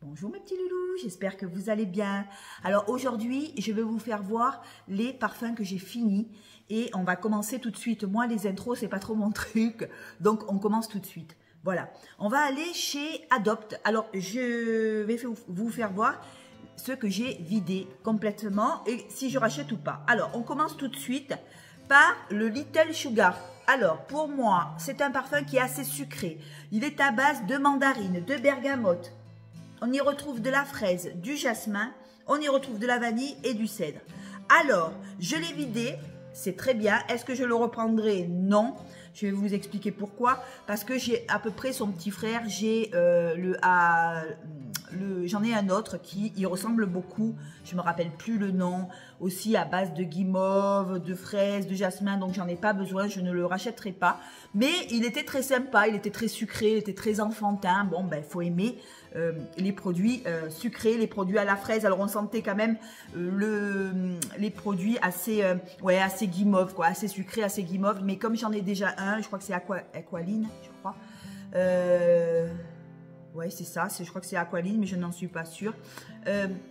Bonjour mes petits loulous, j'espère que vous allez bien. Alors aujourd'hui, je vais vous faire voir les parfums que j'ai finis et on va commencer tout de suite. Moi, les intros, c'est pas trop mon truc, donc on commence tout de suite. Voilà, on va aller chez Adopt. Alors, je vais vous faire voir ce que j'ai vidé complètement et si je rachète ou pas. Alors, on commence tout de suite par le Little Sugar. Alors, pour moi, c'est un parfum qui est assez sucré. Il est à base de mandarine, de bergamote. On y retrouve de la fraise, du jasmin, on y retrouve de la vanille et du cèdre. Alors, je l'ai vidé, c'est très bien. Est-ce que je le reprendrai? Non. Je vais vous expliquer pourquoi. Parce que j'ai à peu près son petit frère, j'en ai un autre qui y ressemble beaucoup. Je ne me rappelle plus le nom. Aussi à base de guimauve, de fraises, de jasmin. Donc j'en ai pas besoin, je ne le rachèterai pas. Mais il était très sympa, il était très sucré, il était très enfantin. Bon, ben il faut aimer les produits sucrés, les produits à la fraise. Alors on sentait quand même les produits assez, assez guimauve, quoi, assez sucré, assez guimauve. Mais comme j'en ai déjà un, je crois que c'est Aqualine, je crois. Ouais, c'est ça, je crois que c'est Aqualine, mais je n'en suis pas sûre.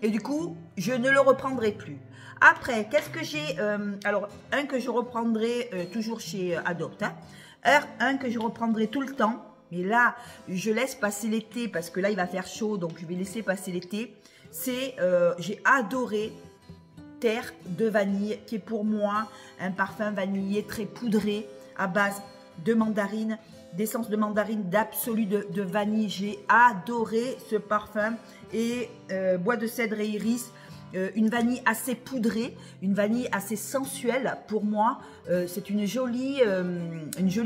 Et du coup, je ne le reprendrai plus. Après, qu'est-ce que j'ai alors, un que je reprendrai toujours chez Adopt. Hein. Un que je reprendrai tout le temps. Mais là, je laisse passer l'été parce que là, il va faire chaud. Donc, je vais laisser passer l'été. C'est, j'ai adoré Terre de vanille, qui est pour moi un parfum vanillé très poudré à base de mandarine, d'essence de mandarine, d'absolu de vanille. J'ai adoré ce parfum et bois de cèdre et iris. Une vanille assez poudrée, une vanille assez sensuelle pour moi. C'est une jolie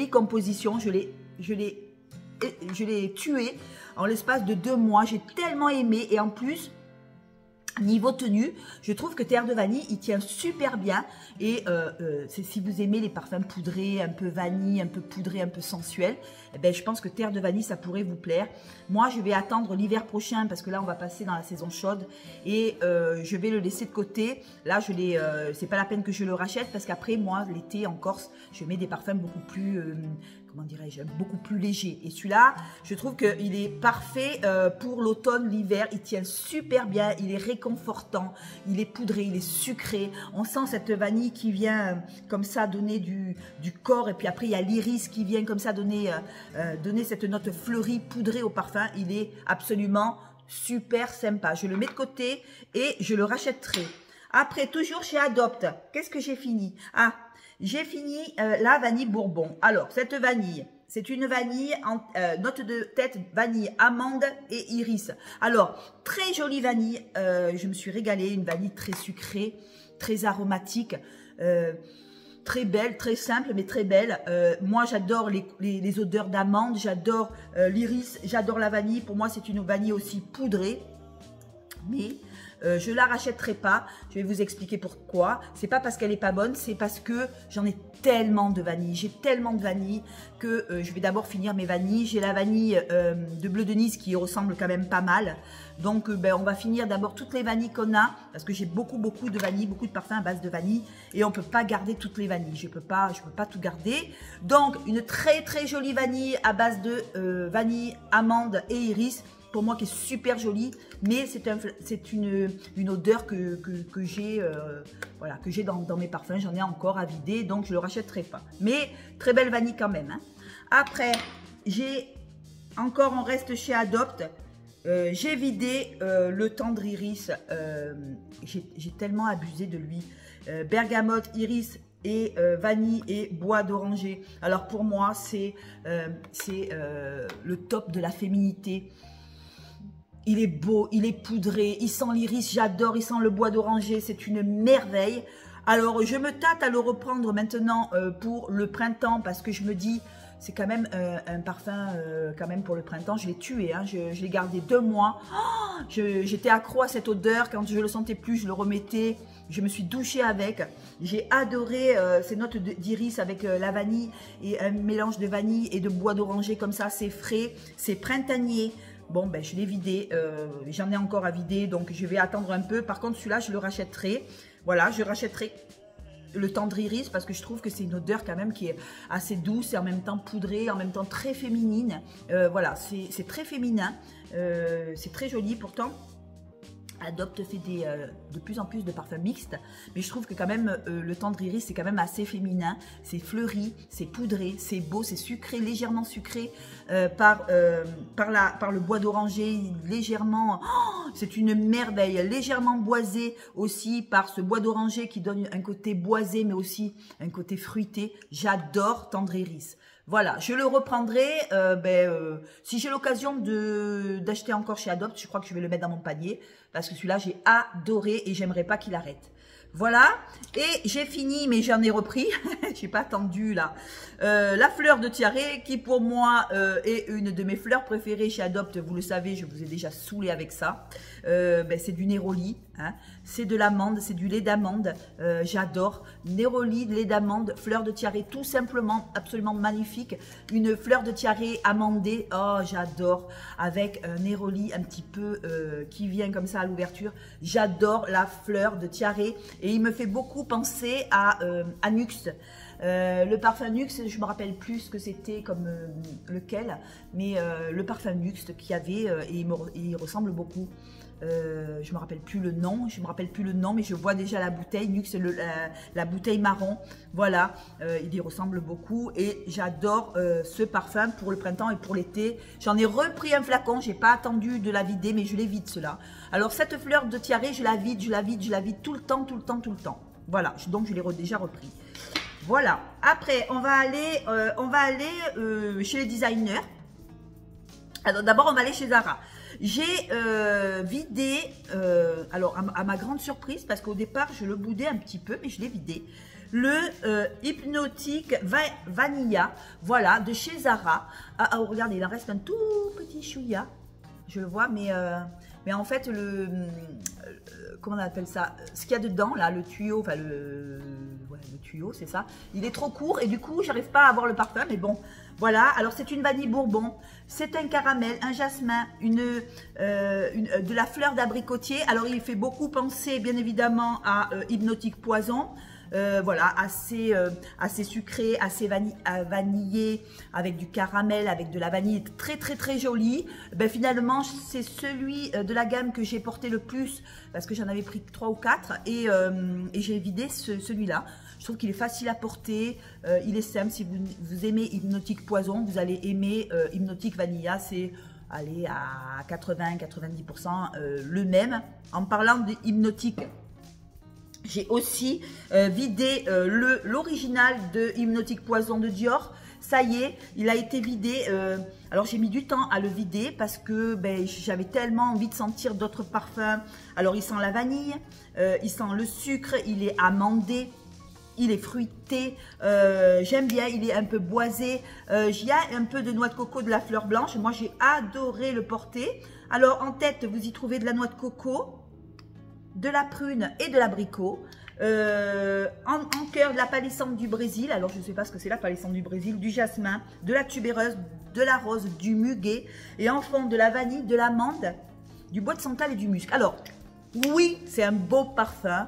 composition. Je l'ai tué en l'espace de 2 mois. J'ai tellement aimé et en plus, niveau tenue, je trouve que Terre de vanille, il tient super bien. Et si vous aimez les parfums poudrés, un peu vanille, un peu poudré, un peu sensuel, eh ben, je pense que Terre de vanille, ça pourrait vous plaire. Moi, je vais attendre l'hiver prochain parce que là, on va passer dans la saison chaude et je vais le laisser de côté. Là, c'est pas la peine que je le rachète parce qu'après, moi, l'été en Corse, je mets des parfums beaucoup plus... comment dirais-je, beaucoup plus léger. Et celui-là, je trouve qu'il est parfait pour l'automne, l'hiver. Il tient super bien, il est réconfortant, il est poudré, il est sucré. On sent cette vanille qui vient comme ça donner du corps. Et puis après, il y a l'iris qui vient comme ça donner cette note fleurie, poudrée au parfum. Il est absolument super sympa. Je le mets de côté et je le rachèterai. Après, toujours chez Adopt, qu'est-ce que j'ai fini? Ah, j'ai fini la vanille bourbon. Alors, cette vanille, c'est une vanille, note de tête, vanille, amande et iris. Alors, très jolie vanille. Je me suis régalée. Une vanille très sucrée, très aromatique, très belle, très simple, mais très belle. Moi, j'adore les odeurs d'amande. J'adore l'iris. J'adore la vanille. Pour moi, c'est une vanille aussi poudrée. Mais je ne la rachèterai pas. Je vais vous expliquer pourquoi. C'est pas parce qu'elle n'est pas bonne, c'est parce que j'en ai tellement de vanille. J'ai tellement de vanille que je vais d'abord finir mes vanilles. J'ai la vanille de Bleu de Nice qui ressemble quand même pas mal. Donc on va finir d'abord toutes les vanilles qu'on a parce que j'ai beaucoup de vanille, beaucoup de parfums à base de vanille et on ne peut pas garder toutes les vanilles. Je peux pas tout garder. Donc une très jolie vanille à base de vanille, amande et iris. Pour moi qui est super jolie, mais c'est une odeur que j'ai voilà, que j'ai dans mes parfums. J'en ai encore à vider, donc je ne le rachèterai pas. Mais très belle vanille quand même. Hein. Après, on reste chez Adopt. J'ai vidé le tendre iris. J'ai tellement abusé de lui. Bergamote, iris et vanille et bois d'oranger. Alors pour moi, c'est le top de la féminité. Il est beau, il est poudré, il sent l'iris, j'adore, il sent le bois d'oranger, c'est une merveille. Alors, je me tâte à le reprendre maintenant pour le printemps parce que je me dis, c'est quand même un parfum quand même pour le printemps. Je l'ai tué, hein, je l'ai gardé 2 mois. Oh, j'étais accro à cette odeur, quand je le sentais plus, je le remettais. Je me suis douchée avec. J'ai adoré ces notes d'iris avec la vanille et un mélange de vanille et de bois d'oranger comme ça, c'est frais, c'est printanier. Bon, ben, je l'ai vidé, j'en ai encore à vider, donc je vais attendre un peu. Par contre, celui-là, je le rachèterai. Voilà, je rachèterai le tendre iris, parce que je trouve que c'est une odeur quand même qui est assez douce et en même temps poudrée, en même temps très féminine. Voilà, c'est très féminin, c'est très joli pourtant. Adopt fait de plus en plus de parfums mixtes, mais je trouve que quand même le tendre iris c'est quand même assez féminin, c'est fleuri, c'est poudré, c'est beau, c'est sucré, légèrement sucré par le bois d'oranger, légèrement, oh, c'est une merveille, légèrement boisé aussi par ce bois d'oranger qui donne un côté boisé mais aussi un côté fruité. J'adore tendre iris. Voilà, je le reprendrai si j'ai l'occasion d'acheter encore chez Adopt, je crois que je vais le mettre dans mon panier parce que celui-là j'ai adoré et j'aimerais pas qu'il arrête. Voilà, et j'ai fini, mais j'en ai repris, j'ai pas attendu là, la fleur de tiare qui pour moi est une de mes fleurs préférées chez Adopt, vous le savez, je vous ai déjà saoulé avec ça. C'est du néroli, hein. C'est de l'amande, c'est du lait d'amande, j'adore, néroli, lait d'amande, fleur de tiare, tout simplement, absolument magnifique, une fleur de tiare amandée, oh j'adore, avec un néroli un petit peu qui vient comme ça à l'ouverture, j'adore la fleur de tiare. Et il me fait beaucoup penser à Nux. Le parfum Nux, je me rappelle plus ce que c'était comme lequel, mais le parfum Nux qu'il y avait, et il ressemble beaucoup. Je me rappelle plus le nom, mais je vois déjà la bouteille, Nux, la bouteille marron, voilà, il y ressemble beaucoup et j'adore ce parfum pour le printemps et pour l'été. J'en ai repris un flacon, j'ai pas attendu de la vider, mais je les vide cela. Alors cette fleur de tiare, je la vide tout le temps, voilà, donc je l'ai déjà repris. Voilà, après on va aller chez les designers. Alors d'abord on va aller chez Zara. J'ai vidé, alors à ma grande surprise, parce qu'au départ je le boudais un petit peu, mais je l'ai vidé, le Hypnotic Vanilla, voilà, de chez Zara. Ah, oh, regardez, il en reste un tout petit chouïa, je le vois, mais en fait, comment on appelle ça, ce qu'il y a dedans, là, le tuyau, enfin le tuyau, c'est ça, il est trop court et du coup, j'arrive pas à avoir le parfum, mais bon, voilà. Alors, c'est une vanille bourbon, c'est un caramel, un jasmin, de la fleur d'abricotier. Alors, il fait beaucoup penser, bien évidemment, à Hypnotic Poison. Voilà, assez sucré, assez vanillé, avec du caramel, avec de la vanille, très très très joli. Ben, finalement, c'est celui de la gamme que j'ai porté le plus, parce que j'en avais pris 3 ou 4, et j'ai vidé celui-là. Je trouve qu'il est facile à porter, il est simple. Si vous aimez Hypnotic Poison, vous allez aimer Hypnotic Vanilla, c'est... allez, à 80-90% le même. En parlant de Hypnotic, j'ai aussi vidé l'original de Hypnotic Poison de Dior. Ça y est, il a été vidé. Alors j'ai mis du temps à le vider parce que j'avais tellement envie de sentir d'autres parfums. Alors il sent la vanille, il sent le sucre, il est amandé, il est fruité, j'aime bien, il est un peu boisé, il y a un peu de noix de coco, de la fleur blanche. Moi j'ai adoré le porter. Alors en tête, vous y trouvez de la noix de coco, de la prune et de l'abricot. En cœur, de la palissandre du Brésil. Alors je ne sais pas ce que c'est la palissandre du Brésil, du jasmin, de la tubéreuse, de la rose, du muguet, et en fond de la vanille, de l'amande, du bois de santal et du musc. Alors oui, c'est un beau parfum.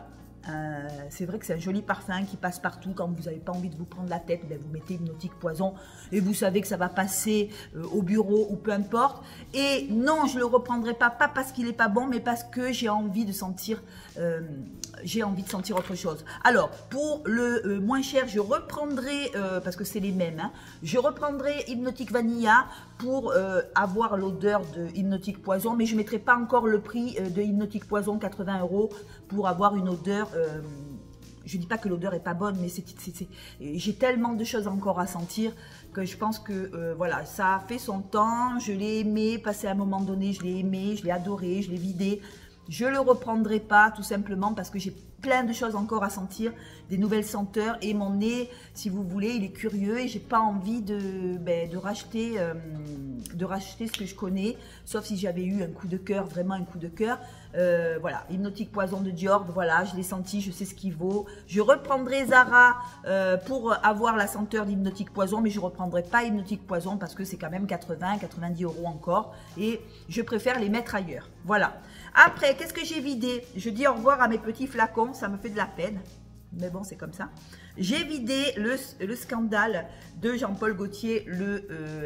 C'est vrai que c'est un joli parfum qui passe partout. Quand vous n'avez pas envie de vous prendre la tête, vous mettez Hypnotic Poison et vous savez que ça va passer au bureau ou peu importe. Et non, je ne le reprendrai pas parce qu'il n'est pas bon, mais parce que j'ai envie de sentir autre chose. Alors, pour le moins cher, je reprendrai, parce que c'est les mêmes, hein, je reprendrai Hypnotic Vanilla pour avoir l'odeur de Hypnotic Poison, mais je ne mettrai pas encore le prix de Hypnotic Poison, 80 € pour avoir une odeur. Je ne dis pas que l'odeur est pas bonne, mais j'ai tellement de choses encore à sentir que je pense que voilà, ça a fait son temps. Je l'ai aimé, passé à un moment donné, je l'ai aimé, je l'ai adoré, je l'ai vidé. Je ne le reprendrai pas tout simplement parce que j'ai plein de choses encore à sentir, des nouvelles senteurs, et mon nez, si vous voulez, il est curieux et j'ai pas envie de racheter ce que je connais, sauf si j'avais eu un coup de cœur, vraiment un coup de cœur. Voilà, Hypnotic Poison de Dior, voilà, je l'ai senti, je sais ce qu'il vaut. Je reprendrai Zara pour avoir la senteur d'Hypnotic Poison, mais je ne reprendrai pas Hypnotic Poison parce que c'est quand même 80-90 € encore et je préfère les mettre ailleurs. Voilà. Après, qu'est-ce que j'ai vidé? Je dis au revoir à mes petits flacons, ça me fait de la peine. mais bon, c'est comme ça. J'ai vidé le scandale de Jean-Paul Gaultier,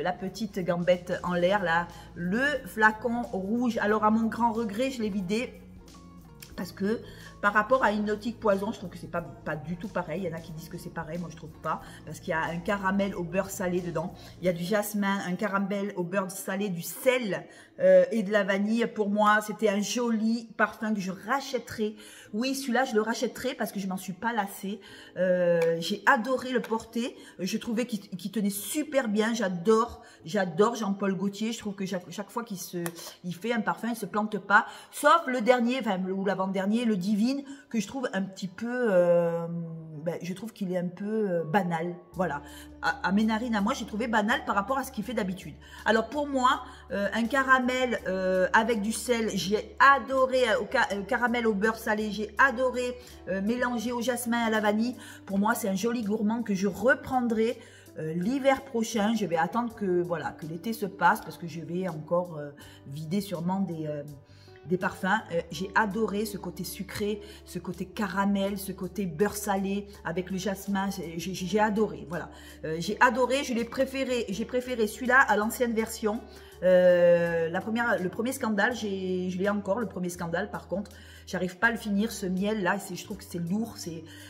la petite gambette en l'air, là, le flacon rouge. Alors, à mon grand regret, je l'ai vidé parce que par rapport à Hypnotique Poison, je trouve que c'est pas du tout pareil. Il y en a qui disent que c'est pareil, moi je trouve pas. Parce qu'il y a un caramel au beurre salé dedans. Il y a du jasmin, un caramel au beurre salé, du sel et de la vanille. Pour moi, c'était un joli parfum que je rachèterais. Oui, celui-là, je le rachèterais parce que je m'en suis pas lassée. J'ai adoré le porter. Je trouvais qu'il tenait super bien. J'adore Jean-Paul Gaultier. Je trouve que chaque fois qu'il fait un parfum, il se plante pas. Sauf le dernier, enfin, ou l'avant-dernier, le Divine, que je trouve un petit peu, je trouve qu'il est un peu banal, voilà. À mes narines, à moi, j'ai trouvé banal par rapport à ce qu'il fait d'habitude. Alors pour moi, un caramel avec du sel, j'ai adoré, caramel au beurre salé, j'ai adoré mélanger au jasmin et à la vanille. Pour moi, c'est un joli gourmand que je reprendrai l'hiver prochain. Je vais attendre que l'été se passe parce que je vais encore vider sûrement des parfums. J'ai adoré ce côté sucré, ce côté caramel, ce côté beurre salé avec le jasmin. J'ai adoré, voilà. J'ai adoré, j'ai préféré celui-là à l'ancienne version. Le premier scandale, je l'ai encore, le premier scandale. Par contre, j'arrive pas à le finir, ce miel là, je trouve que c'est lourd,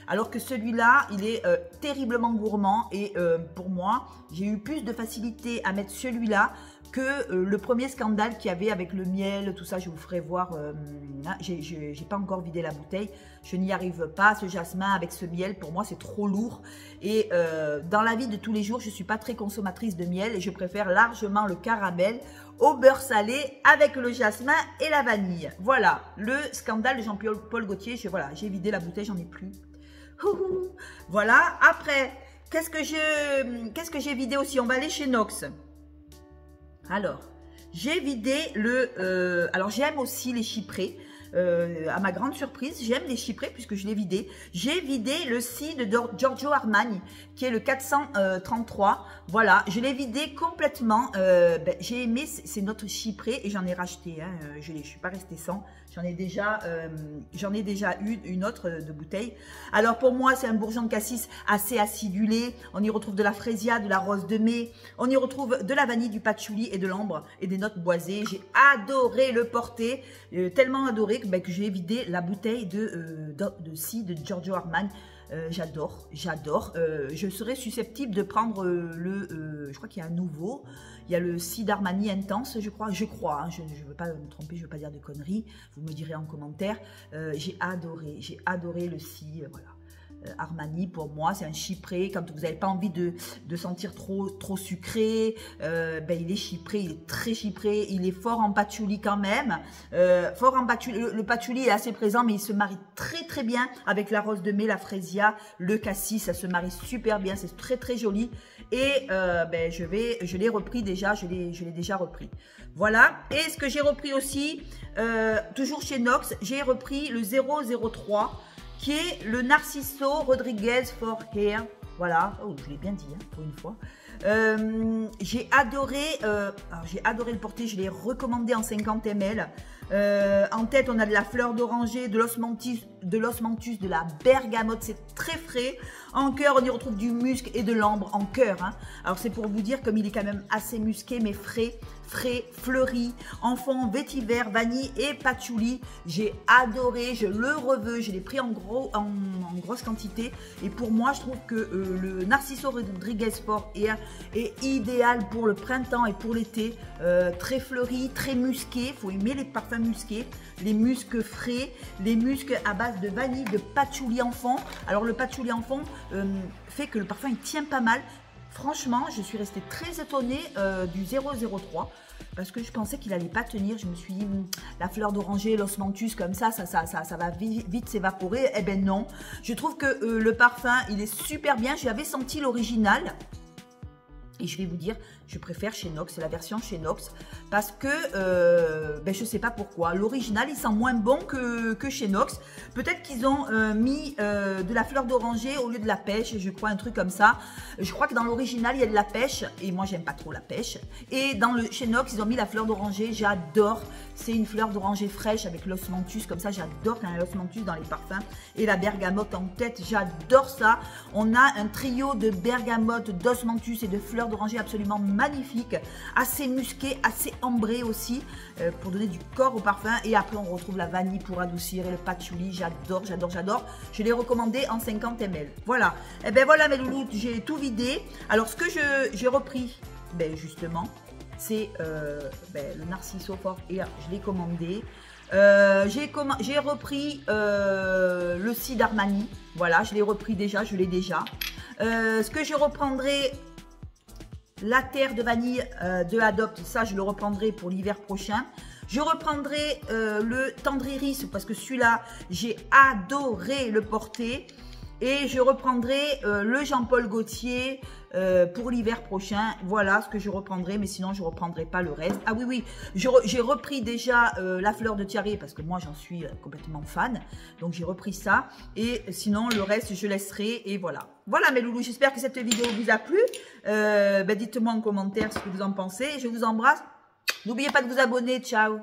alors que celui-là, il est terriblement gourmand. Et pour moi, j'ai eu plus de facilité à mettre celui-là que le premier scandale qu'il y avait avec le miel, tout ça. Je vous ferai voir. J'ai pas encore vidé la bouteille, je n'y arrive pas. Ce jasmin avec ce miel, pour moi, c'est trop lourd. Et dans la vie de tous les jours, je suis pas très consommatrice de miel et je préfère largement le caramel au beurre salé avec le jasmin et la vanille. Voilà, le scandale de Jean-Paul Gaultier. J'ai vidé la bouteille, j'en ai plus. Voilà, après, qu'est-ce que j'ai vidé aussi? On va aller chez Nox. Alors, j'ai vidé alors j'aime aussi les chyprés. À ma grande surprise, j'aime les chyprés puisque je l'ai vidé. J'ai vidé le Si de Giorgio Armani qui est le 433. Voilà, je l'ai vidé complètement. J'ai aimé, c'est notre chypré et j'en ai racheté. Hein, je ne suis pas restée sans. J'en ai déjà eu une autre de bouteille. Alors pour moi, c'est un bourgeon de cassis assez acidulé. On y retrouve de la frésia, de la rose de mai. On y retrouve de la vanille, du patchouli et de l'ambre et des notes boisées. J'ai adoré le porter, tellement adoré que j'ai vidé la bouteille de Giorgio Armani. J'adore. Je serais susceptible de prendre je crois qu'il y a un nouveau. Il y a le Si d'Armani Intense, je crois. Hein, je ne veux pas me tromper, je ne veux pas dire de conneries. Vous me direz en commentaire. J'ai adoré le Si, voilà. Armani, pour moi, c'est un chypré. Quand vous n'avez pas envie de sentir trop sucré, il est chypré, il est très chypré. Il est fort en patchouli quand même. Fort en patchouli. Le patchouli est assez présent, mais il se marie très bien avec la rose de mai, la frésia, le cassis. Ça se marie super bien. C'est très joli. Et je l'ai repris déjà. Je l'ai déjà repris. Voilà. Et ce que j'ai repris aussi, toujours chez Nox, j'ai repris le 003. Qui est le Narciso Rodriguez for Hair. Voilà, oh, je l'ai bien dit, hein, pour une fois. J'ai adoré le porter, je l'ai recommandé en 50 ml. En tête, on a de la fleur d'oranger, de l'osmanthus, de la bergamote, c'est très frais. En cœur, on y retrouve du musc et de l'ambre en cœur. Hein. Alors, c'est pour vous dire, comme il est quand même assez musqué, mais frais, fleuri, enfant, vétiver, vanille et patchouli. J'ai adoré, je le reveux, je l'ai pris en grosse quantité. Et pour moi, je trouve que le Narciso Rodriguez for Hair est idéal pour le printemps et pour l'été. Très fleuri, très musqué. Il faut aimer les parfums musqués, les muscs frais, les muscs à base de vanille, de patchouli enfant. Alors, le patchouli enfant fait que le parfum il tient pas mal. Franchement, je suis restée très étonnée du 003 parce que je pensais qu'il allait pas tenir. Je me suis dit, la fleur d'oranger, l'osmanthus, comme ça va vite s'évaporer. Eh ben non. Je trouve que le parfum, il est super bien. J'avais senti l'original. Et je vais vous dire, Je préfère chez Nox, c'est la version chez Nox, parce que je sais pas pourquoi. L'original, il sent moins bon que chez Nox. Peut-être qu'ils ont mis de la fleur d'oranger au lieu de la pêche, je crois, un truc comme ça. Je crois que dans l'original, il y a de la pêche, et moi, j'aime pas trop la pêche. Et chez Nox, ils ont mis la fleur d'oranger, j'adore. C'est une fleur d'oranger fraîche avec l'osmanthus, comme ça, j'adore quand il y a l'osmanthus dans les parfums. Et la bergamote en tête, j'adore ça. On a un trio de bergamote, d'osmanthus et de fleurs d'oranger absolument magnifique, assez musqué, assez ambré aussi, pour donner du corps au parfum. Et après, on retrouve la vanille pour adoucir et le patchouli. J'adore, j'adore, j'adore. Je l'ai recommandé en 50 ml. Voilà. Et ben voilà mes loulous, j'ai tout vidé. Alors, ce que j'ai repris, justement, c'est le Narciso Fort Air. Je l'ai commandé. J'ai repris le Cid Armani. Voilà, je l'ai repris déjà, je l'ai déjà. Ce que je reprendrai, la terre de vanille de Adopt, ça je le reprendrai pour l'hiver prochain. Je reprendrai le Tendriris parce que celui-là, j'ai adoré le porter. Et je reprendrai le Jean-Paul Gaultier pour l'hiver prochain. Voilà ce que je reprendrai, mais sinon je ne reprendrai pas le reste. Ah oui, j'ai repris déjà la fleur de tiare parce que moi j'en suis complètement fan. Donc j'ai repris ça. Et sinon le reste je laisserai et voilà. Voilà mes loulous, j'espère que cette vidéo vous a plu. Dites-moi en commentaire ce que vous en pensez. Je vous embrasse. N'oubliez pas de vous abonner. Ciao.